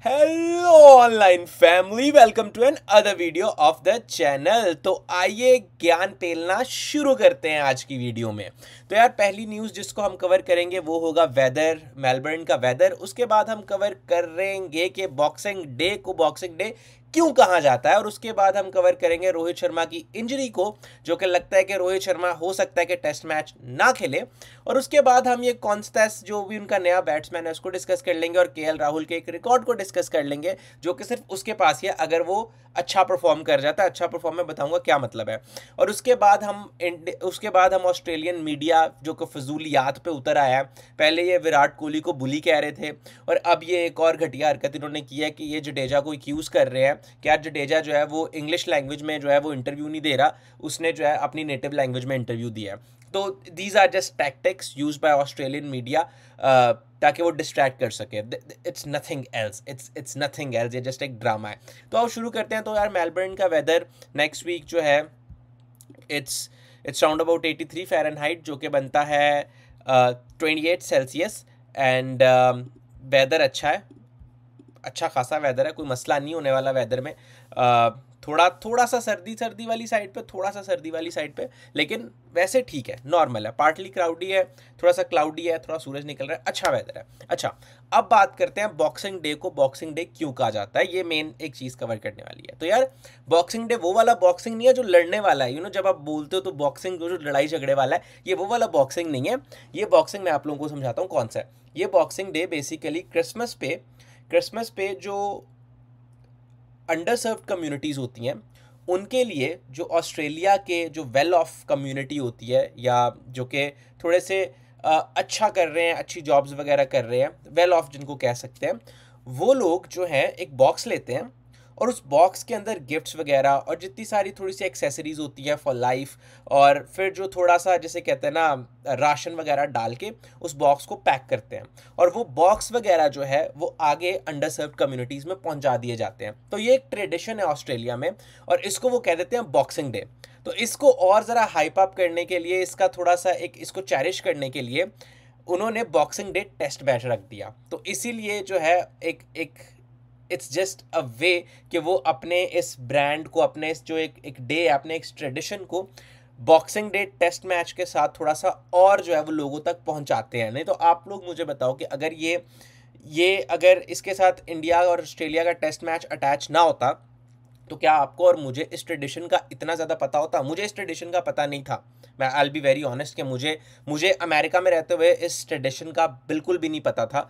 Hello online family, welcome to another video of the channel. तो आइए ज्ञान पेलना शुरू करते हैं आज की वीडियो में। तो यार पहली न्यूज़ जिसको हम कवर करेंगे वो होगा वेदर, मेलबर्न का वेदर। उसके बाद हम कवर करेंगे कि बॉक्सिंग डे को बॉक्सिंग डे क्यों कहा जाता है, और उसके बाद हम कवर करेंगे रोहित शर्मा की इंजरी को, जो कि लगता है कि रोहित शर्मा हो सकता है कि टेस्ट मैच ना खेले। और उसके बाद हम ये कॉन्स्टेस जो भी उनका नया बैट्समैन है उसको डिस्कस कर लेंगे, और केएल राहुल के एक रिकॉर्ड को डिस्कस कर लेंगे जो कि सिर्फ उसके पास ही है अगर वो अच्छा परफॉर्म कर जाता है। अच्छा परफॉर्म मैं बताऊंगा क्या मतलब है। और उसके बाद हम ऑस्ट्रेलियन मीडिया जो कि फजूलियात पे उतर आया है। पहले ये विराट कोहली को बुली कह रहे थे, और अब ये एक और घटिया हरकत इन्होंने की है कि ये जडेजा को एक्यूज कर रहे हैं कि यार जडेजा जो है वो इंग्लिश लैंग्वेज में जो है वो इंटरव्यू नहीं दे रहा, उसने जो है अपनी नेटिव लैंग्वेज में इंटरव्यू दिया है। तो these are just tactics use by Australian media ताकि वो डिस्ट्रैक्ट कर सके। It's nothing else, it's nothing else, ये जस्ट एक ड्रामा है। तो आओ शुरू करते हैं। तो यार मेलबर्न का वेदर नेक्स्ट वीक जो है it's it's round about 83 Fahrenheit, जो कि बनता है 28 सेल्सियस। एंड वेदर अच्छा है, अच्छा खासा वेदर है, कोई मसला नहीं होने वाला वेदर में। थोड़ा थोड़ा सा सर्दी सर्दी वाली साइड पे, थोड़ा सा सर्दी वाली साइड पे, लेकिन वैसे ठीक है, नॉर्मल है। पार्टली क्लाउडी है, थोड़ा सा क्लाउडी है, थोड़ा सूरज निकल रहा है, अच्छा वेदर है। अच्छा, अब बात करते हैं बॉक्सिंग डे को बॉक्सिंग डे क्यों कहा जाता है। ये मेन एक चीज़ कवर करने वाली है। तो यार बॉक्सिंग डे वो वाला बॉक्सिंग नहीं है जो लड़ने वाला है। जब आप बोलते हो तो बॉक्सिंग जो लड़ाई झगड़े वाला है, ये वो वाला बॉक्सिंग नहीं है। ये बॉक्सिंग मैं आप लोगों को समझाता हूँ कौन सा है। ये बॉक्सिंग डे बेसिकली क्रिसमस पे जो अंडर सर्व्ड कम्युनिटीज़ होती हैं उनके लिए, जो ऑस्ट्रेलिया के जो वेल ऑफ कम्युनिटी होती है, या जो कि थोड़े से अच्छा कर रहे हैं, अच्छी जॉब्स वगैरह कर रहे हैं, वेल ऑफ जिनको कह सकते हैं, वो लोग जो हैं एक बॉक्स लेते हैं, और उस बॉक्स के अंदर गिफ्ट्स वगैरह और जितनी सारी थोड़ी सी एक्सेसरीज होती हैं फॉर लाइफ, और फिर जो थोड़ा सा जैसे कहते हैं ना राशन वगैरह डाल के उस बॉक्स को पैक करते हैं, और वो बॉक्स वगैरह जो है वो आगे अंडर सर्व्ड कम्युनिटीज़ में पहुंचा दिए जाते हैं। तो ये एक ट्रेडिशन है ऑस्ट्रेलिया में, और इसको वो कह देते हैं बॉक्सिंग डे। तो इसको और ज़रा हाइप अप करने के लिए, इसका थोड़ा सा एक इसको चैरिश करने के लिए उन्होंने बॉक्सिंग डे टेस्ट मैच रख दिया। तो इसीलिए जो है एक एक इट्स जस्ट अ वे कि वो अपने इस ब्रांड को, अपने इस जो एक डे है, अपने इस ट्रेडिशन को बॉक्सिंग डे टेस्ट मैच के साथ थोड़ा सा और जो है वो लोगों तक पहुंचाते हैं। नहीं तो आप लोग मुझे बताओ कि अगर ये अगर इसके साथ इंडिया और ऑस्ट्रेलिया का टेस्ट मैच अटैच ना होता, तो क्या आपको और मुझे इस ट्रेडिशन का इतना ज़्यादा पता होता? मुझे इस ट्रेडिशन का पता नहीं था। मैं I will be very honest कि मुझे अमेरिका में रहते हुए इस ट्रेडिशन का बिल्कुल भी नहीं पता था।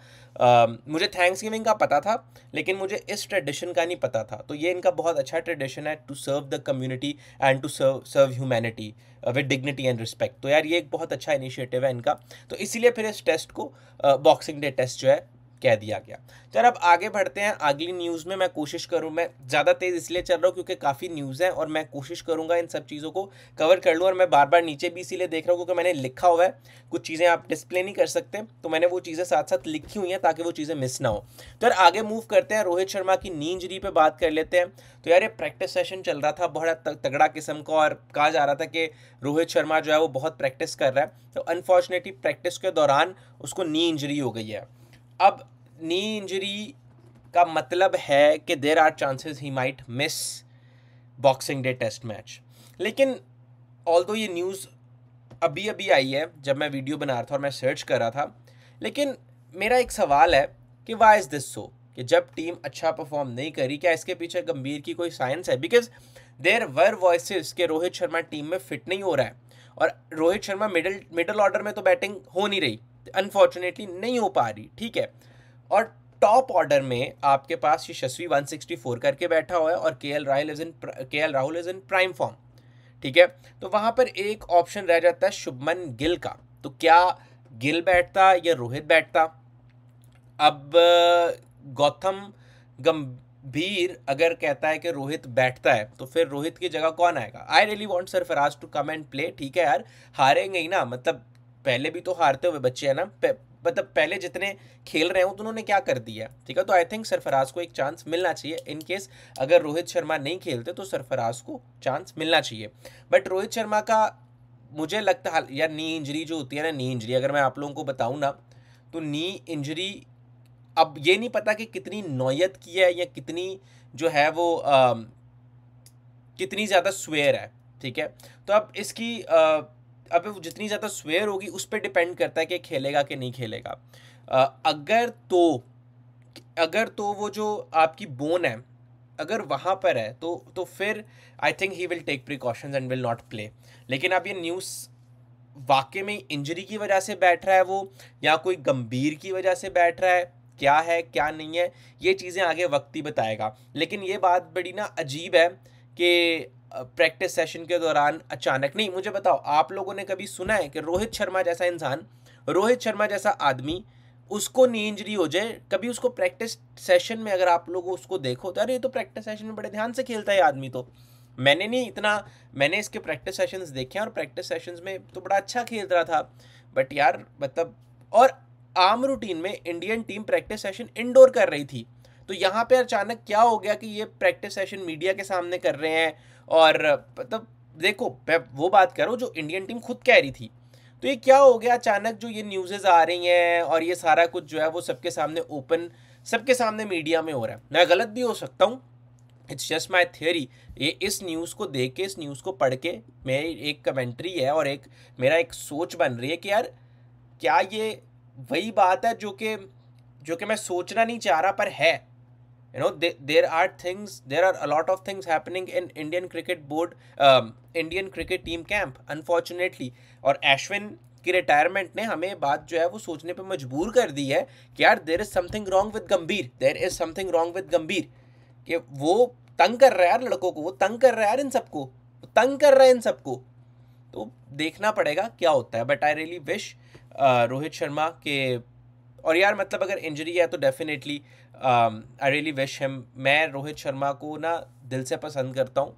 मुझे थैंक्स गिविंग का पता था, लेकिन मुझे इस ट्रेडिशन का नहीं पता था। तो ये इनका बहुत अच्छा ट्रेडिशन है to serve the community and to serve humanity with dignity and respect. तो यार ये एक बहुत अच्छा इनिशिएटिव है इनका। तो इसीलिए फिर इस टेस्ट को बॉक्सिंग डे टेस्ट जो है कह दिया गया। चल अब आगे बढ़ते हैं अगली न्यूज़ में। मैं कोशिश करूँ, मैं ज़्यादा तेज़ इसलिए चल रहा हूँ क्योंकि काफ़ी न्यूज़ है, और मैं कोशिश करूँगा इन सब चीज़ों को कवर कर लूँ। और मैं बार बार नीचे भी इसीलिए देख रहा हूँ क्योंकि मैंने लिखा हुआ है, कुछ चीज़ें आप डिस्प्ले नहीं कर सकते, तो मैंने वो चीज़ें साथ साथ लिखी हुई हैं ताकि वो चीज़ें मिस ना हो। तो यार आगे मूव करते हैं, रोहित शर्मा की नी इंजरी पर बात कर लेते हैं। तो यार ये प्रैक्टिस सेशन चल रहा था बहुत तगड़ा किस्म का, और कहा जा रहा था कि रोहित शर्मा जो है वो बहुत प्रैक्टिस कर रहा है। तो अनफॉर्चुनेटली प्रैक्टिस के दौरान उसको नी इंजरी हो गई है। अब नी इंजरी का मतलब है कि there are chances he might miss Boxing Day test match. लेकिन ऑल्दो ये न्यूज़ अभी अभी आई है जब मैं वीडियो बना रहा था और मैं सर्च कर रहा था, लेकिन मेरा एक सवाल है कि वाई इज़ दिस सो, कि जब टीम अच्छा परफॉर्म नहीं करी, क्या इसके पीछे गंभीर की कोई साइंस है? बिकॉज देर वर वॉइसेस कि रोहित शर्मा टीम में फिट नहीं हो रहा है, और रोहित शर्मा मिडल ऑर्डर में तो बैटिंग हो नहीं रही, अनफॉर्चुनेटली नहीं हो पा रही, ठीक है। और टॉप ऑर्डर में आपके पास यशस्वी 164 करके बैठा हुआ है, और KL Rahul is in prime form, ठीक है। तो वहां पर एक ऑप्शन रह जाता है शुभमन गिल का। तो क्या गिल बैठता या रोहित बैठता? अब गौतम गंभीर अगर कहता है कि रोहित बैठता है, तो फिर रोहित की जगह कौन आएगा? I really want Sarfaraz to come and play. ठीक है यार, हारेंगे ही ना, मतलब पहले भी तो हारते हुए बच्चे हैं ना, मतलब पहले जितने खेल रहे हो तो उन्होंने क्या कर दिया, ठीक है। तो आई थिंक सरफराज को एक चांस मिलना चाहिए। इन केस अगर रोहित शर्मा नहीं खेलते तो सरफराज को चांस मिलना चाहिए। बट रोहित शर्मा का मुझे लगता है यार, नी इंजरी जो होती है ना, नी इंजरी अगर मैं आप लोगों को बताऊं ना, तो नी इंजरी अब ये नहीं पता कि कितनी नौयत की है या कितनी जो है वो कितनी ज़्यादा स्वेयर है, ठीक है। तो अब इसकी अब जितनी ज़्यादा स्वेयर होगी उस पर डिपेंड करता है कि खेलेगा कि नहीं खेलेगा। अगर तो वो जो आपकी बोन है अगर वहाँ पर है तो फिर I think he will take precautions and will not play. लेकिन अब ये न्यूज़ वाकई में इंजरी की वजह से बैठ रहा है वो, या कोई गंभीर की वजह से बैठ रहा है क्या नहीं है, ये चीज़ें आगे वक्त ही बताएगा। लेकिन ये बात बड़ी ना अजीब है कि प्रैक्टिस सेशन के दौरान अचानक, नहीं मुझे बताओ आप लोगों ने कभी सुना है कि रोहित शर्मा जैसा इंसान, रोहित शर्मा जैसा आदमी, उसको नी इंजरी हो जाए कभी? उसको प्रैक्टिस सेशन में अगर आप लोग उसको देखो तो अरे ये तो प्रैक्टिस सेशन में बड़े ध्यान से खेलता है आदमी। तो मैंने नहीं इतना, मैंने इसके प्रैक्टिस सेशंस देखे हैं और प्रैक्टिस सेशंस में तो बड़ा अच्छा खेल रहा था, बट यार मतलब, और आम रूटीन में Indian team practice session indoor कर रही थी, तो यहाँ पे अचानक क्या हो गया कि ये प्रैक्टिस सेशन मीडिया के सामने कर रहे हैं? और मतलब देखो मैं वो बात कर रहा हूँ जो इंडियन टीम खुद कह रही थी, तो ये क्या हो गया अचानक जो ये न्यूज़ेस आ रही हैं और ये सारा कुछ जो है वो सबके सामने ओपन, सबके सामने मीडिया में हो रहा है। मैं गलत भी हो सकता हूँ, इट्स जस्ट माई थियरी। ये इस न्यूज़ को देख के, इस न्यूज़ को पढ़ के मेरी एक कमेंट्री है और एक मेरा एक सोच बन रही है कि यार क्या ये वही बात है जो कि मैं सोचना नहीं चाह रहा पर है। you know there are a lot of things happening in Indian cricket board, Indian cricket team camp unfortunately। और अश्विन की रिटायरमेंट ने हमें बात जो है वो सोचने पे मजबूर कर दी है कि यार there is something wrong with Gambhir, there is something wrong with Gambhir, कि वो तंग कर रहा है यार लड़कों को, वो तंग कर रहा है यार इन सबको, वो तंग कर रहा है इन सबको। तो देखना पड़ेगा क्या होता है, but I really wish Rohit Sharma के, और यार मतलब अगर इंजरी है तो definitely I really wish him. मैं रोहित शर्मा को ना दिल से पसंद करता हूँ,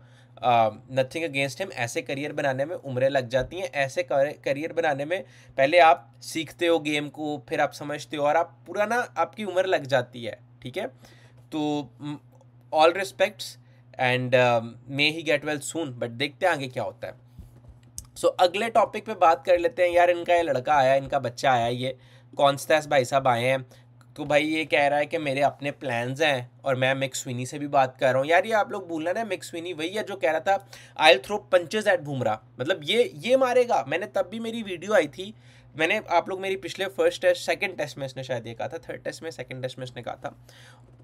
नथिंग अगेंस्ट हिम। ऐसे करियर बनाने में उम्रें लग जाती हैं, ऐसे करियर बनाने में पहले आप सीखते हो गेम को, फिर आप समझते हो और आप पूरा ना आपकी उम्र लग जाती है, ठीक है। तो all respects and may he get well soon, but देखते हैं आगे क्या होता है। सो अगले टॉपिक पे बात कर लेते हैं। यार इनका ये लड़का आया, इनका बच्चा आया, ये कॉन्स्टेंस भाई साहब आए हैं, तो भाई ये कह रहा है कि मेरे अपने प्लान्स हैं, और मैं मिक स्विनी से भी बात कर रहा हूँ। यार ये आप लोग भूलना ना, मिक स्विनी वही है जो कह रहा था I will throw punches at Bumrah, मतलब ये मारेगा। मैंने तब भी मेरी वीडियो आई थी, मैंने आप लोग मेरी पिछले फर्स्ट टेस्ट सेकंड टेस्ट में इसने शायद ये कहा था, थर्ड टेस्ट में सेकंड टेस्ट में इसने कहा था,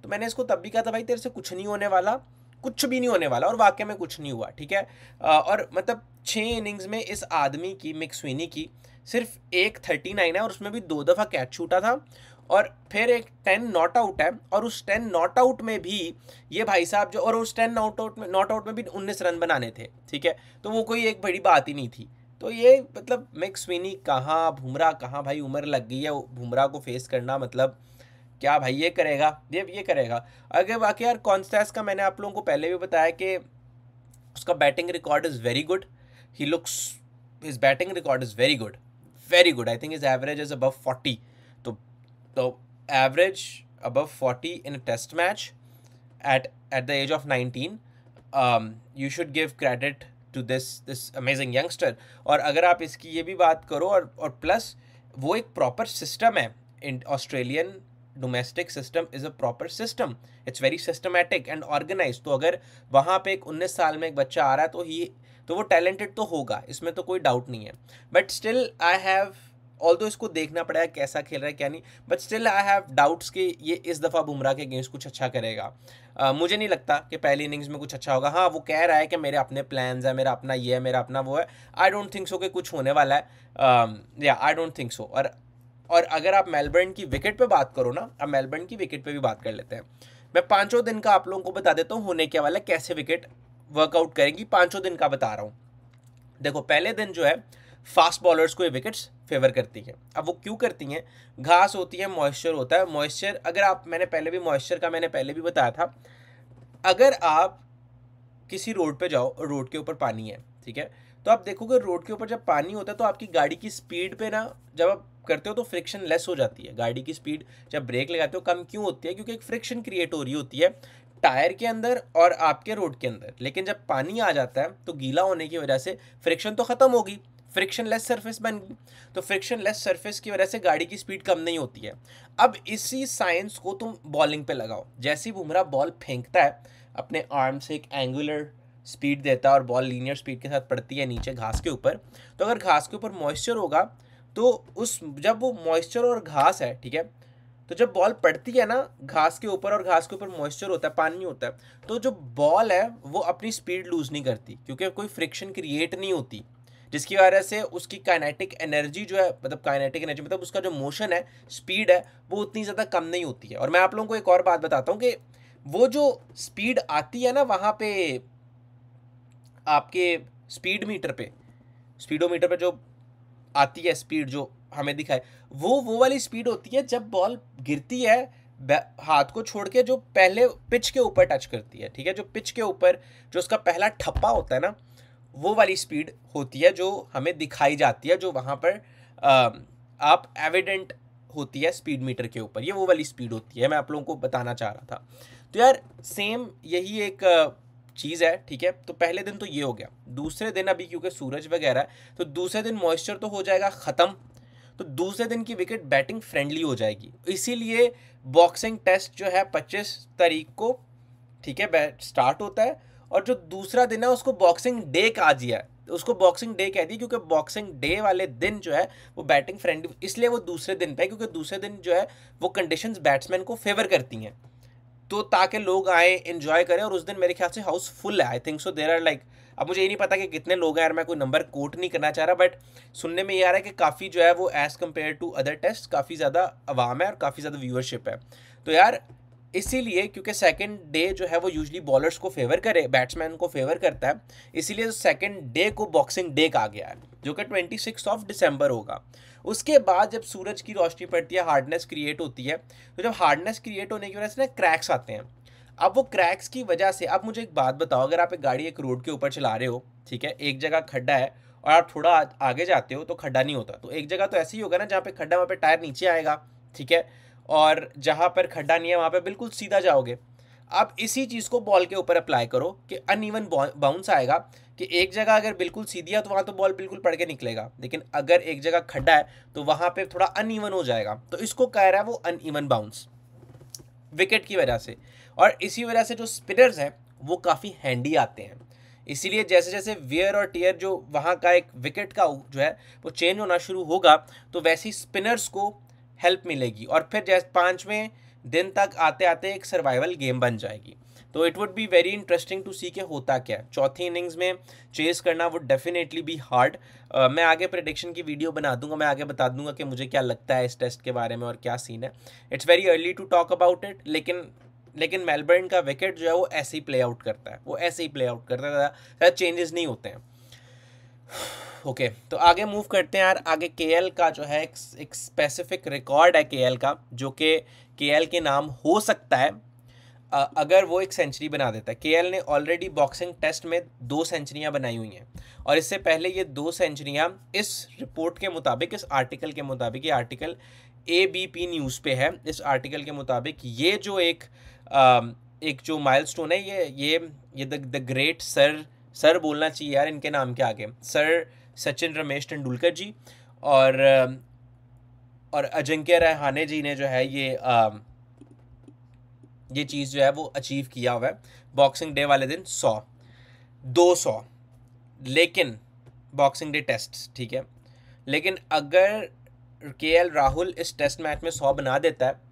तो मैंने इसको तब भी कहा था भाई तेरे से कुछ नहीं होने वाला, कुछ भी नहीं होने वाला, और वाकई में कुछ नहीं हुआ, ठीक है। और मतलब 6 इनिंग्स में इस आदमी की, मिक स्विनी की, सिर्फ एक 39 है और उसमें भी 2 दफ़ा कैच छूटा था, और फिर एक 10 नॉट आउट है, और उस 10 नॉट आउट में भी ये भाई साहब जो, और उस 10 नॉट आउट में भी 19 रन बनाने थे, ठीक है। तो वो कोई एक बड़ी बात ही नहीं थी। तो ये मतलब मिक स्विनी कहाँ, बुमराह कहाँ, भाई उम्र लग गई है बुमराह को फेस करना, मतलब क्या भाई ये करेगा, ये करेगा। अगर बाकी यार कॉन्स्टेंस का मैंने आप लोगों को पहले भी बताया कि उसका batting record is very good, he looks, his batting record is very good. I think his average is above 40, तो average above 40 in a test match at the age of 19, you should give credit to this amazing youngster। और अगर आप इसकी ये भी बात करो, और प्लस वो एक प्रॉपर सिस्टम है, in Australian domestic system is a proper system, it's very systematic and organise. तो अगर वहाँ पे एक 19 साल में एक बच्चा आ रहा है तो वो टैलेंटेड तो होगा, इसमें तो कोई डाउट नहीं है, but still I have, although इसको देखना पड़ेगा कैसा खेल रहा है क्या नहीं, but still I have doubts कि ये इस दफ़ा बुमराह के अगेंस्ट कुछ अच्छा करेगा। मुझे नहीं लगता कि पहली इनिंग्स में कुछ अच्छा होगा। हाँ वो कह रहा है कि मेरे अपने प्लान्स हैं, मेरा अपना ये है, मेरा अपना वो है, आई डोंट थिंक सो कि कुछ होने वाला है, या आई डोंट थिंक सो। और अगर आप मेलबर्न की विकेट पे बात करो ना, अब मेलबर्न की विकेट पे भी बात कर लेते हैं। मैं 5 दिन का आप लोगों को बता देता हूँ होने क्या वाला है, कैसे विकेट वर्कआउट करेंगी, 5 दिन का बता रहा हूँ। देखो पहले दिन जो है फास्ट बॉलर्स को ये विकेट्स फेवर करती है। अब वो क्यों करती हैं? घास होती है, मॉइस्चर होता है, मॉइस्चर अगर आप, मैंने पहले भी बताया था, अगर आप किसी रोड पे जाओ और रोड के ऊपर पानी है, ठीक है, तो आप देखोगे रोड के ऊपर जब पानी होता है तो आपकी गाड़ी की स्पीड पे ना, जब आप करते हो तो फ्रिक्शन लेस हो जाती है, गाड़ी की स्पीड जब ब्रेक लगाते हो कम क्यों होती है? क्योंकि एक फ्रिक्शन क्रिएट हो रही होती है टायर के अंदर और आपके रोड के अंदर। लेकिन जब पानी आ जाता है तो गीला होने की वजह से फ्रिक्शन तो ख़त्म होगी, फ्रिक्शनलेस सरफेस बन गई, तो फ्रिक्शनलेस सरफेस की वजह से गाड़ी की स्पीड कम नहीं होती है। अब इसी साइंस को तुम बॉलिंग पे लगाओ। जैसे ही बुमराह बॉल फेंकता है अपने आर्म से, एक एंगुलर स्पीड देता है और बॉल लीनियर स्पीड के साथ पड़ती है नीचे घास के ऊपर, तो अगर घास के ऊपर मॉइस्चर होगा तो उस जब वो मॉइस्चर और घास है, ठीक है, तो जब बॉल पड़ती है ना घास के ऊपर और घास के ऊपर मॉइस्चर होता है, पानी होता है, तो जो बॉल है वो अपनी स्पीड लूज नहीं करती क्योंकि कोई फ्रिक्शन क्रिएट नहीं होती, जिसकी वजह से उसकी काइनेटिक एनर्जी जो है, मतलब काइनेटिक एनर्जी मतलब उसका जो मोशन है, स्पीड है, वो उतनी ज़्यादा कम नहीं होती है। और मैं आप लोगों को एक और बात बताता हूँ कि वो जो स्पीड आती है ना वहाँ पे आपके स्पीडोमीटर पे जो आती है स्पीड जो हमें दिखाए, वो वाली स्पीड होती है जब बॉल गिरती है हाथ को छोड़ के, जो पहले पिच के ऊपर टच करती है, ठीक है, जो पिच के ऊपर जो उसका पहला ठप्पा होता है ना, वो वाली स्पीड होती है जो हमें दिखाई जाती है, जो वहाँ पर आप एविडेंट होती है स्पीड मीटर के ऊपर, ये वो वाली स्पीड होती है, मैं आप लोगों को बताना चाह रहा था। तो यार सेम यही एक चीज़ है, ठीक है। तो पहले दिन तो ये हो गया। दूसरे दिन अभी क्योंकि सूरज वगैरह है तो दूसरे दिन मॉइस्चर तो हो जाएगा ख़त्म, तो दूसरे दिन की विकेट बैटिंग फ्रेंडली हो जाएगी। इसीलिए बॉक्सिंग टेस्ट जो है 25 तारीख को, ठीक है, स्टार्ट होता है, और जो दूसरा दिन है उसको बॉक्सिंग डे कहा दिया है, उसको बॉक्सिंग डे कह दिया क्योंकि बॉक्सिंग डे वाले दिन जो है वो बैटिंग फ्रेंडली, इसलिए वो दूसरे दिन पे है क्योंकि दूसरे दिन जो है वो कंडीशंस बैट्समैन को फेवर करती हैं, तो ताकि लोग आए एंजॉय करें। और उस दिन मेरे ख्याल से हाउस फुल है, I think so, there are like, अब मुझे ये नहीं पता कि कितने लोग हैं यार, मैं कोई नंबर कोट नहीं करना चाह रहा, बट सुनने में ये आ रहा है कि काफ़ी जो है वो as compare to other test काफ़ी ज़्यादा अवाम है और काफ़ी ज़्यादा व्यूअरशिप है। तो यार इसीलिए क्योंकि सेकंड डे जो है वो यूजली बॉलर्स को फेवर करे, बैट्समैन को फेवर करता है, इसीलिए सेकंड डे को बॉक्सिंग डे कहा गया है, जो कि 26 दिसंबर होगा। उसके बाद जब सूरज की रोशनी पड़ती है, हार्डनेस क्रिएट होती है, तो जब हार्डनेस क्रिएट होने की वजह से ना क्रैक्स आते हैं। अब वो क्रैक्स की वजह से, अब मुझे एक बात बताओ, अगर आप एक गाड़ी एक रोड के ऊपर चला रहे हो, ठीक है, एक जगह खड्डा है और आप थोड़ा आगे जाते हो तो खड्डा नहीं होता, तो एक जगह तो ऐसे ही होगा ना जहाँ पे खड्डा वहाँ पे टायर नीचे आएगा, ठीक है, और जहाँ पर खड्डा नहीं है वहाँ पे बिल्कुल सीधा जाओगे। आप इसी चीज़ को बॉल के ऊपर अप्लाई करो कि अनइवन बाउंस आएगा, कि एक जगह अगर बिल्कुल सीधी है तो वहाँ तो बॉल बिल्कुल पड़ के निकलेगा, लेकिन अगर एक जगह खड्डा है तो वहाँ पे थोड़ा अनइवन हो जाएगा, तो इसको कह रहा है वो अनइवन बाउंस विकेट की वजह से। और इसी वजह से जो स्पिनर्स हैं वो काफ़ी हैंडी आते हैं, इसीलिए जैसे जैसे वियर और टियर जो वहाँ का एक विकेट का जो है वो चेंज होना शुरू होगा, तो वैसे ही स्पिनर्स को हेल्प मिलेगी, और फिर जैसे 5वें दिन तक आते आते एक सर्वाइवल गेम बन जाएगी। तो it would be very interesting to see के होता क्या है। चौथी इनिंग्स में चेस करना वुड डेफिनेटली बी हार्ड। मैं आगे प्रेडिक्शन की वीडियो बना दूंगा, मैं आगे बता दूंगा कि मुझे क्या लगता है इस टेस्ट के बारे में और क्या सीन है। It's very early to talk about it, लेकिन मेलबर्न का विकेट जो है वो ऐसे ही प्ले आउट करता है, वो ऐसे ही प्ले आउट करता है, ज़्यादा चेंजेस नहीं होते हैं। ओके तो आगे मूव करते हैं यार। आगे केएल का जो है एक स्पेसिफिक रिकॉर्ड है केएल का, जो कि केएल के नाम हो सकता है अगर वो एक सेंचुरी बना देता है। केएल ने ऑलरेडी बॉक्सिंग टेस्ट में 2 सेंचुरियां बनाई हुई हैं, और इससे पहले ये 2 सेंचुरियां इस रिपोर्ट के मुताबिक, इस आर्टिकल के मुताबिक, ये आर्टिकल ABP न्यूज़ पे है, इस आर्टिकल के मुताबिक ये जो एक जो माइलस्टोन है, ये द ग्रेट सर बोलना चाहिए यार इनके नाम के आगे, सर सचिन रमेश तेंदुलकर जी और अजिंक्य रहाणे जी ने जो है ये चीज़ जो है वो अचीव किया हुआ है बॉक्सिंग डे वाले दिन 200, लेकिन बॉक्सिंग डे टेस्ट, ठीक है, लेकिन अगर केएल राहुल इस टेस्ट मैच में 100 बना देता है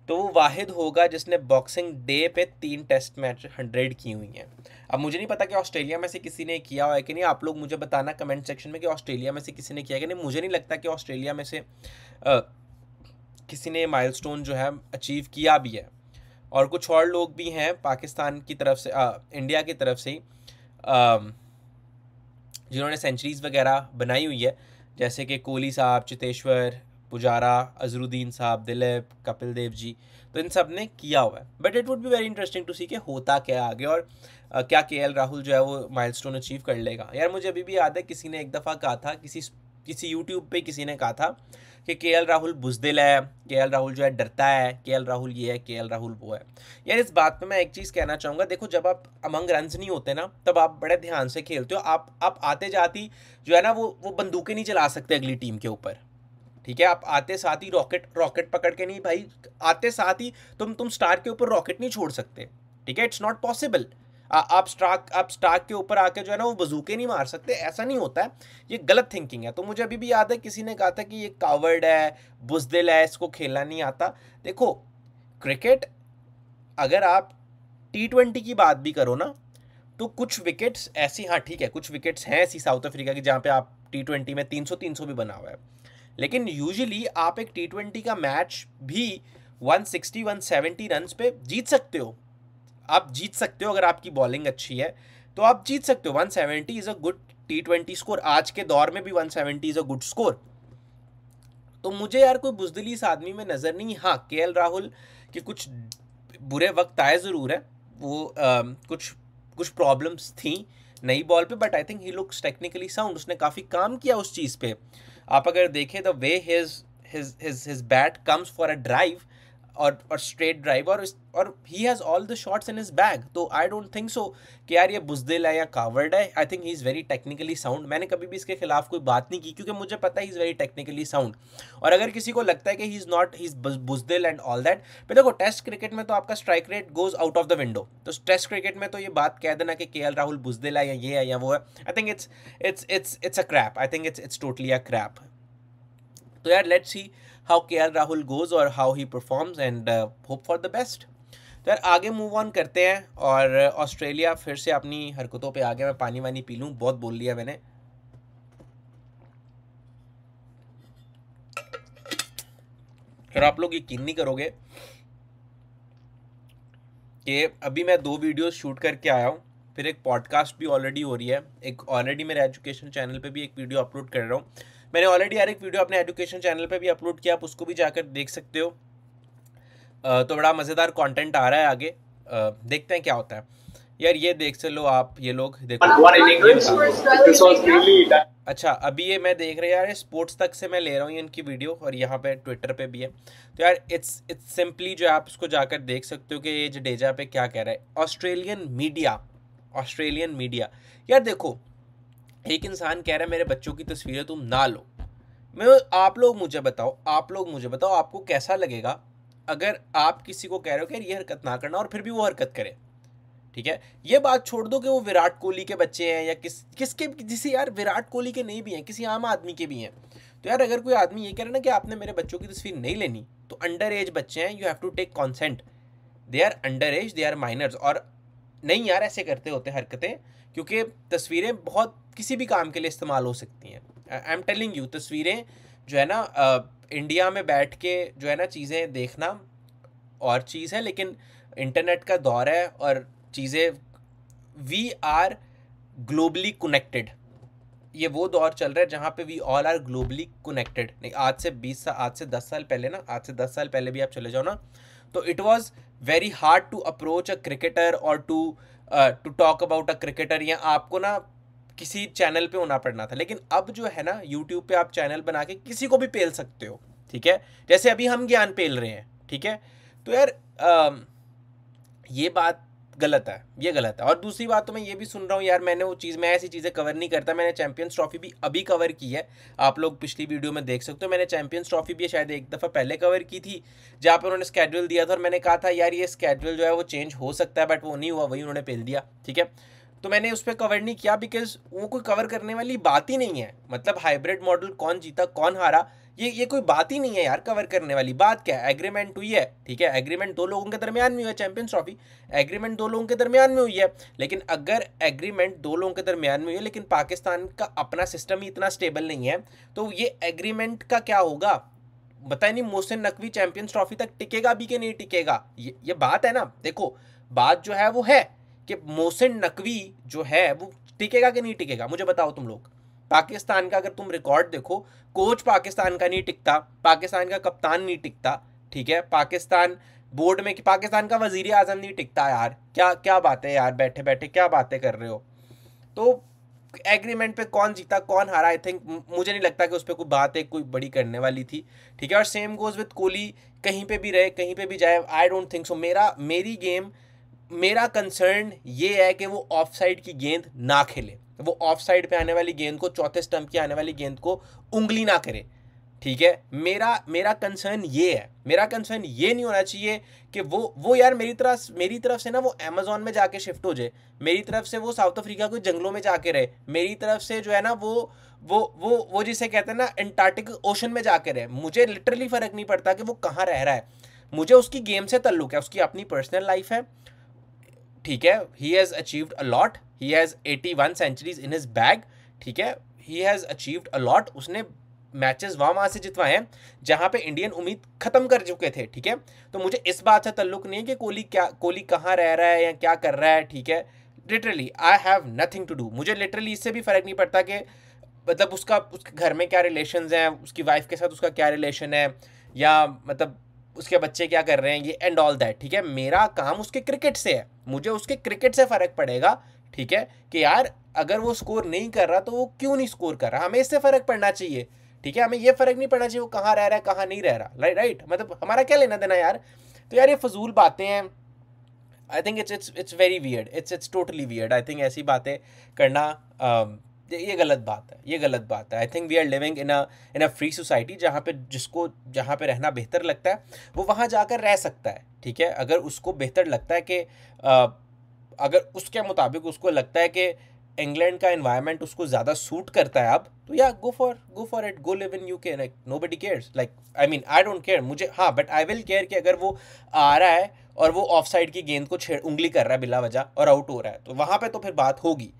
तो वो वाहिद होगा जिसने बॉक्सिंग डे पे 3 टेस्ट मैच 100 की हुई हैं। अब मुझे नहीं पता कि ऑस्ट्रेलिया में से किसी ने किया हुआ है कि नहीं, आप लोग मुझे बताना कमेंट सेक्शन में कि ऑस्ट्रेलिया में से किसी ने किया कि नहीं। मुझे नहीं लगता कि ऑस्ट्रेलिया में से किसी ने माइलस्टोन जो है अचीव किया भी है, और कुछ और लोग भी हैं पाकिस्तान की तरफ से, इंडिया की तरफ से ही, जिन्होंने सेंचुरीज़ वगैरह बनाई हुई है, जैसे कि कोहली साहब, चितेश्वर पुजारा, अजरुद्दीन साहब, दिलीप, कपिल देव जी, तो इन सब ने किया हुआ है। But it would be very interesting to see कि होता क्या आगे, और क्या केएल राहुल जो है वो माइलस्टोन अचीव कर लेगा। यार मुझे अभी भी याद है किसी ने एक दफ़ा कहा था, किसी किसी यूट्यूब पे किसी ने कहा था कि केएल राहुल बुजदिल है, केएल राहुल जो है डरता है, केएल राहुल ये है, केएल राहुल वो है। यार इस बात पे मैं एक चीज़ कहना चाहूँगा, देखो जब आप अमंग रन्स नहीं होते ना तब आप बड़े ध्यान से खेलते हो। आप आते जाती जो है ना वो बंदूकें नहीं चला सकते अगली टीम के ऊपर, ठीक है। आप आते साथ ही रॉकेट पकड़ के नहीं भाई, आते साथ ही तुम स्टार के ऊपर रॉकेट नहीं छोड़ सकते, ठीक है। It's not possible. आप स्टार्क के ऊपर आके जो है ना वो बजूके नहीं मार सकते, ऐसा नहीं होता है, ये गलत थिंकिंग है। तो मुझे अभी भी याद है किसी ने कहा था कि ये कावर्ड है, बुजदिल है, इसको खेलना नहीं आता। देखो क्रिकेट, अगर आप T20 की बात भी करो ना तो कुछ विकेट्स ऐसी, हाँ ठीक है, कुछ विकेट्स हैं ऐसी साउथ अफ्रीका की जहाँ पे आप T20 में 300 भी बना हुआ है, लेकिन यूजुअली आप एक T20 का मैच भी 160-170 रन्स पे जीत सकते हो। आप जीत सकते हो अगर आपकी बॉलिंग अच्छी है तो आप जीत सकते हो। 170 is a good T20 score, आज के दौर में भी 170 इज़ अ गुड स्कोर। तो मुझे यार कोई बुजदिली इस आदमी में नज़र नहीं। हाँ केएल राहुल के कुछ बुरे वक्त आए ज़रूर है, वो कुछ प्रॉब्लम्स थी नई बॉल पे, but I think he looks technically sound. उसने काफ़ी काम किया उस चीज़ पे। आप अगर देखें the way his bat comes for a drive और स्ट्रेट ड्राइव, और he has all the shots in his bag. तो आई डोंट थिंक सो कि यार ये बुजदिल है या कावर्ड है। I think he is very technically sound. मैंने कभी भी इसके खिलाफ कोई बात नहीं की क्योंकि मुझे पता है he is very technically sound. और अगर किसी को लगता है कि ही इज़ बुजदिल एंड ऑल दैट, फिर देखो टेस्ट क्रिकेट में तो आपका strike rate goes out of the window. तो टेस्ट क्रिकेट में तो ये बात कह देना कि केएल राहुल बुजदिल है या ये है या वो है, I think it's a crap. I think it's totally a crap. तो यार let's see how KL Rahul goes और how he performs and hope for the best. तो यार आगे मूव ऑन करते हैं, और ऑस्ट्रेलिया फिर से अपनी हरकतों पे आ गया। मैं पानी वानी पी लूँ, बहुत बोल लिया मैंने। फिर आप लोग यकीन नहीं करोगे कि अभी मैं 2 वीडियोस शूट करके आया हूँ, फिर एक पॉडकास्ट भी ऑलरेडी हो रही है, एक ऑलरेडी मेरे एजुकेशन चैनल पे भी एक वीडियो अपलोड कर रहा हूँ। मैंने ऑलरेडी यार एक वीडियो अपने एजुकेशन चैनल पे भी अपलोड किया, आप उसको भी जाकर देख सकते हो। तो बड़ा मज़ेदार कंटेंट आ रहा है आगे, देखते हैं क्या होता है। यार ये देख चलो आप, ये लोग देखो। अच्छा अभी ये मैं देख रहा यार, स्पोर्ट्स तक से मैं ले रहा हूँ इनकी वीडियो, और यहाँ पे ट्विटर पे भी है। तो यार इट्स सिंपली जो आप उसको जाकर देख सकते हो कि ये जडेजा पे क्या कह रहा है। ऑस्ट्रेलियन मीडिया यार देखो, एक इंसान कह रहा है मेरे बच्चों की तस्वीरें तुम ना लो। आप लोग मुझे बताओ आपको कैसा लगेगा अगर आप किसी को कह रहे हो कि ये हरकत ना करना और फिर भी वो हरकत करे, ठीक है। ये बात छोड़ दो कि वो विराट कोहली के बच्चे हैं या किसके, जिसे यार विराट कोहली के नहीं भी हैं, किसी आम आदमी के भी हैं। तो यार अगर कोई आदमी ये कह रहा है ना कि आपने मेरे बच्चों की तस्वीर नहीं लेनी, तो अंडर एज बच्चे हैं, you have to take consent. They are under age, they are minors. और नहीं यार ऐसे करते होते हरकतें, क्योंकि तस्वीरें बहुत किसी भी काम के लिए इस्तेमाल हो सकती हैं। आई एम टेलिंग यू, तस्वीरें जो है ना इंडिया में बैठ के जो है ना चीज़ें देखना और चीज़ है, लेकिन इंटरनेट का दौर है और चीज़ें, वी आर ग्लोबली कनेक्टेड। ये वो दौर चल रहा है जहाँ पे we all are globally connected. नहीं आज से 10 साल पहले ना, आज से 10 साल पहले भी आप चले जाओ ना, तो it was very hard to approach a cricketer और to talk about a cricketer, या आपको ना किसी चैनल पे होना पड़ना था। लेकिन अब जो है ना यूट्यूब पे आप चैनल बना के किसी को भी पेल सकते हो, ठीक है। जैसे अभी हम ज्ञान पेल रहे हैं, ठीक है। तो यार ये बात गलत है, ये गलत है। और दूसरी बात तो मैं ये भी सुन रहा हूँ यार, मैं ऐसी चीज़ें कवर नहीं करता। मैंने चैंपियंस ट्रॉफी भी अभी कवर की है, आप लोग पिछली वीडियो में देख सकते हो। मैंने चैंपियंस ट्रॉफी भी शायद एक दफ़ा पहले कवर की थी, जहाँ पर उन्होंने स्केड्यूल दिया था और मैंने कहा था यार ये स्केड्यूल जो है वो चेंज हो सकता है, बट वो नहीं हुआ, वही उन्होंने पेल दिया, ठीक है। तो मैंने उस पर कवर नहीं किया बिकॉज वो कोई कवर करने वाली बात ही नहीं है। मतलब हाइब्रिड मॉडल कौन जीता कौन हारा, ये कोई बात ही नहीं है यार कवर करने वाली। बात क्या है, एग्रीमेंट हुई है, ठीक है। एग्रीमेंट 2 लोगों के दरमियान में हुई है, चैंपियंस ट्रॉफी एग्रीमेंट 2 लोगों के दरमियान में हुई है। लेकिन अगर एग्रीमेंट 2 लोगों के दरमियान में हुई है, लेकिन पाकिस्तान का अपना सिस्टम ही इतना स्टेबल नहीं है, तो ये एग्रीमेंट का क्या होगा पता नहीं। मोहसिन नकवी चैंपियंस ट्रॉफी तक टिकेगा भी कि नहीं टिकेगा, ये बात है ना। देखो बात जो है वो है कि मोहसिन नकवी जो है वो टिकेगा कि नहीं टिकेगा, मुझे बताओ तुम लोग। पाकिस्तान का अगर तुम रिकॉर्ड देखो, कोच पाकिस्तान का नहीं टिकता, पाकिस्तान का कप्तान नहीं टिकता, ठीक है। पाकिस्तान बोर्ड में कि पाकिस्तान का वजीर आजम नहीं टिकता। यार क्या क्या बात है यार, बैठे बैठे क्या बातें कर रहे हो। तो एग्रीमेंट पे कौन जीता कौन हारा, आई थिंक मुझे नहीं लगता कि उस पर कोई बात है कोई बड़ी करने वाली थी, ठीक है। और सेम गोज विद कोहली, कहीं पे भी रहे कहीं पे भी जाए, आई डोंट थिंक सो। मेरा कंसर्न ये है कि वो ऑफ साइड की गेंद ना खेले, वो ऑफ साइड पे आने वाली गेंद को, चौथे स्टंप की आने वाली गेंद को उंगली ना करे, ठीक है। मेरा कंसर्न ये है, मेरा कंसर्न ये नहीं होना चाहिए कि वो यार मेरी तरफ से ना वो अमेजोन में जाके शिफ्ट हो जाए, मेरी तरफ से वो साउथ अफ्रीका के जंगलों में जाके रहे, मेरी तरफ से जो है ना वो जिसे कहते हैं ना अंटार्कटिक ओशन में जाके रहे। मुझे लिटरली फर्क नहीं पड़ता कि वो कहाँ रह रहा है, मुझे उसकी गेम से ताल्लुक है, उसकी अपनी पर्सनल लाइफ है, ठीक है। He has achieved a lot, he has 81 centuries in his bag, ठीक है। He has achieved a lot, उसने मैचेस वहाँ से जितवाए हैं जहाँ पे इंडियन उम्मीद खत्म कर चुके थे, ठीक है। तो मुझे इस बात से ताल्लुक नहीं है कि कोहली कहाँ रह रहा है या क्या कर रहा है, ठीक है। Literally I have nothing to do, मुझे लिटरली इससे भी फ़र्क नहीं पड़ता कि मतलब उसके घर में क्या रिलेशंस हैं, उसकी वाइफ के साथ उसका क्या रिलेशन है, या मतलब उसके बच्चे क्या कर रहे हैं, ये एंड ऑल दैट, ठीक है। मेरा काम उसके क्रिकेट से है, मुझे उसके क्रिकेट से फ़र्क पड़ेगा, ठीक है, कि यार अगर वो स्कोर नहीं कर रहा तो वो क्यों नहीं स्कोर कर रहा, हमें इससे फ़र्क पड़ना चाहिए, ठीक है। हमें ये फ़र्क नहीं पड़ना चाहिए वो कहाँ रह रहा है कहाँ नहीं रह रहा, राइट। मतलब हमारा क्या लेना देना यार। तो यार ये फजूल बातें हैं, आई think it's very weird, it's totally weird. I think ऐसी बातें करना ये गलत बात है, ये गलत बात है। I think we are living in a free society जहाँ पे जहाँ पे रहना बेहतर लगता है वो वहाँ जाकर रह सकता है, ठीक है। अगर उसको बेहतर लगता है कि अगर उसके मुताबिक उसको लगता है कि इंग्लैंड का एनवायरनमेंट उसको ज़्यादा सूट करता है अब, तो या go for it, go live in UK, like nobody cares, like I mean I don't care मुझे, हाँ बट आई विल केयर कि अगर वो आ रहा है और वो ऑफ साइड की गेंद को उंगली कर रहा है बिला वजह और आउट हो रहा है, तो वहाँ पे तो फिर बात होगी।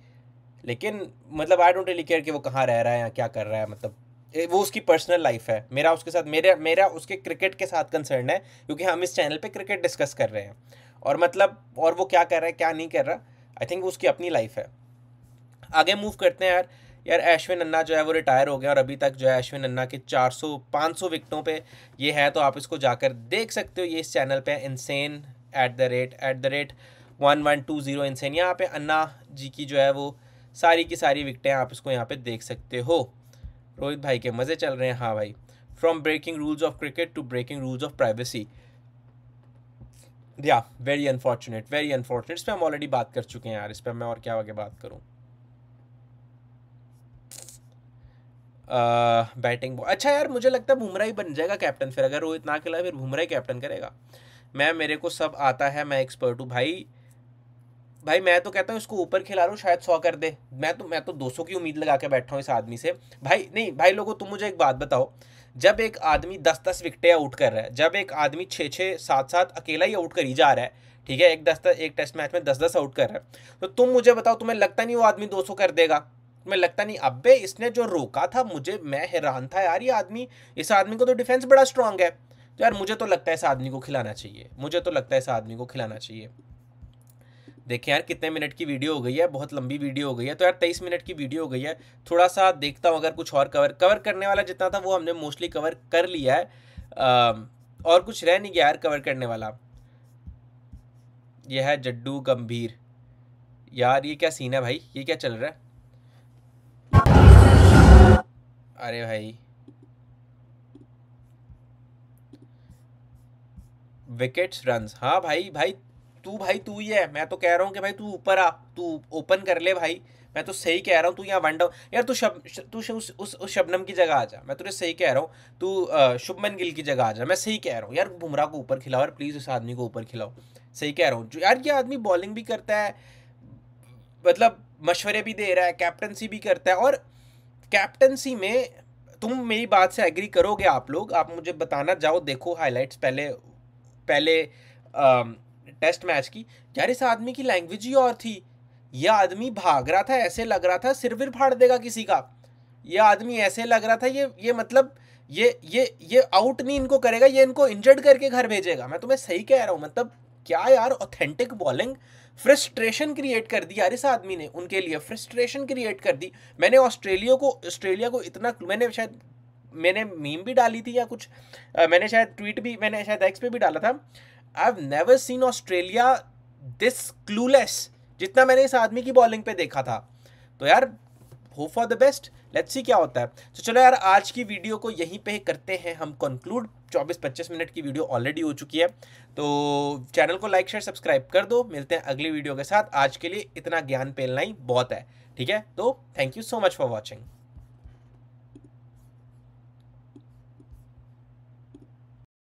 लेकिन मतलब आई डोंट रियली केयर कि वो कहाँ रह रहा है या क्या कर रहा है, मतलब वो उसकी पर्सनल लाइफ है। मेरा उसके साथ मेरा उसके क्रिकेट के साथ कंसर्न है, क्योंकि हम इस चैनल पे क्रिकेट डिस्कस कर रहे हैं, और मतलब और वो क्या कर रहा है क्या नहीं कर रहा, आई थिंक वो उसकी अपनी लाइफ है। आगे मूव करते हैं यार अश्विन अन्ना जो है वो रिटायर हो गया, और अभी तक जो है अश्विन अन्ना के 400-500 विकेटों पे ये है, तो आप इसको जाकर देख सकते हो, ये इस चैनल पे इंसेन @ 1120 इंसेन, यहाँ पे अन्ना जी की जो है वो सारी की सारी विकटें आप इसको यहाँ पे देख सकते हो। रोहित भाई के मज़े चल रहे हैं, हाँ भाई। From breaking rules of cricket to breaking rules of privacy, या वेरी अनफॉर्चुनेट, वेरी अनफॉर्चुनेट। इस पर हम ऑलरेडी बात कर चुके हैं यार, इस पर मैं और क्या आगे बात करूँ। बैटिंग अच्छा यार, मुझे लगता है बुमराह ही बन जाएगा कैप्टन, फिर अगर रोहित ना खिलाए फिर बुमराह ही कैप्टन करेगा। मेरे को सब आता है, मैं एक्सपर्ट हूँ भाई। मैं तो कहता हूँ इसको ऊपर खिला रहा हूँ, शायद 100 कर दे। मैं तो 200 की उम्मीद लगा के बैठा हूँ इस आदमी से भाई। नहीं भाई लोगों, तुम मुझे एक बात बताओ, जब एक आदमी 10-10 विकेटें आउट कर रहा है, जब एक आदमी 6-6 7-7 अकेला ही आउट कर ही जा रहा है, ठीक है, एक टेस्ट मैच में 10-10 आउट कर रहा है, तो तुम मुझे बताओ, तुम्हें लगता नहीं वो आदमी 200 कर देगा? तुम्हें लगता नहीं? अबे इसने जो रोका था मुझे, मैं हैरान था यार, ये आदमी, इस आदमी को तो डिफेंस बड़ा स्ट्रांग है। तो यार मुझे तो लगता है इस आदमी को खिलाना चाहिए, मुझे तो लगता है इस आदमी को खिलाना चाहिए। देखें यार कितने मिनट की वीडियो हो गई है, बहुत लंबी वीडियो हो गई है, तो यार 23 मिनट की वीडियो हो गई है। थोड़ा सा देखता हूँ अगर कुछ और कवर करने वाला जितना था वो हमने मोस्टली कवर कर लिया है, और कुछ रह नहीं गया यार कवर करने वाला। यह है जड्डू गंभीर, यार ये क्या सीन है भाई, ये क्या चल रहा है? अरे भाई विकेट्स रन्स, हाँ भाई तू ही है। मैं तो कह रहा हूँ कि भाई तू ऊपर आ, तू ओपन कर ले भाई। मैं तो सही कह रहा हूँ, तू यहाँ वन डाउन यार, तू उस शबनम की जगह आ जा। मैं तुझे सही कह रहा हूँ, तू शुभमन गिल की जगह आ जा। मैं सही कह रहा हूँ यार, बुमराह को ऊपर खिलाओ यार प्लीज़, इस आदमी को ऊपर खिलाओ। सही कह रहा हूँ यार, ये आदमी बॉलिंग भी करता है, मतलब मशवरे भी दे रहा है, कैप्टनसी भी करता है। और कैप्टनसी में तुम मेरी बात से एग्री करोगे आप लोग, आप मुझे बताना, जाओ देखो हाइलाइट्स पहले टेस्ट मैच की। यार इस आदमी की लैंग्वेज ही और थी, यह आदमी भाग रहा था, ऐसे लग रहा था सिर विर फाड़ देगा किसी का। यह आदमी ऐसे लग रहा था ये मतलब ये आउट नहीं इनको करेगा, ये इनको इंजर्ड करके घर भेजेगा। मैं तुम्हें सही कह रहा हूँ, मतलब क्या यार ऑथेंटिक बॉलिंग। फ्रस्ट्रेशन क्रिएट कर दी यार इस आदमी ने, उनके लिए फ्रस्ट्रेशन क्रिएट कर दी। मैंने ऑस्ट्रेलिया को इतना, मैंने मीम भी डाली थी या कुछ, मैंने शायद एक्स पे भी डाला था, I have never seen Australia this clueless जितना मैंने इस आदमी की बॉलिंग पे देखा था। तो यार hope for the best, let's see क्या होता है। तो चलो यार, आज की वीडियो को यहीं पे करते हैं हम कंक्लूड। 24-25 मिनट की वीडियो ऑलरेडी हो चुकी है, तो चैनल को लाइक शेयर सब्सक्राइब कर दो। मिलते हैं अगली वीडियो के साथ। आज के लिए इतना ज्ञान पेलना ही बहुत है, ठीक है। तो thank you so much for watching.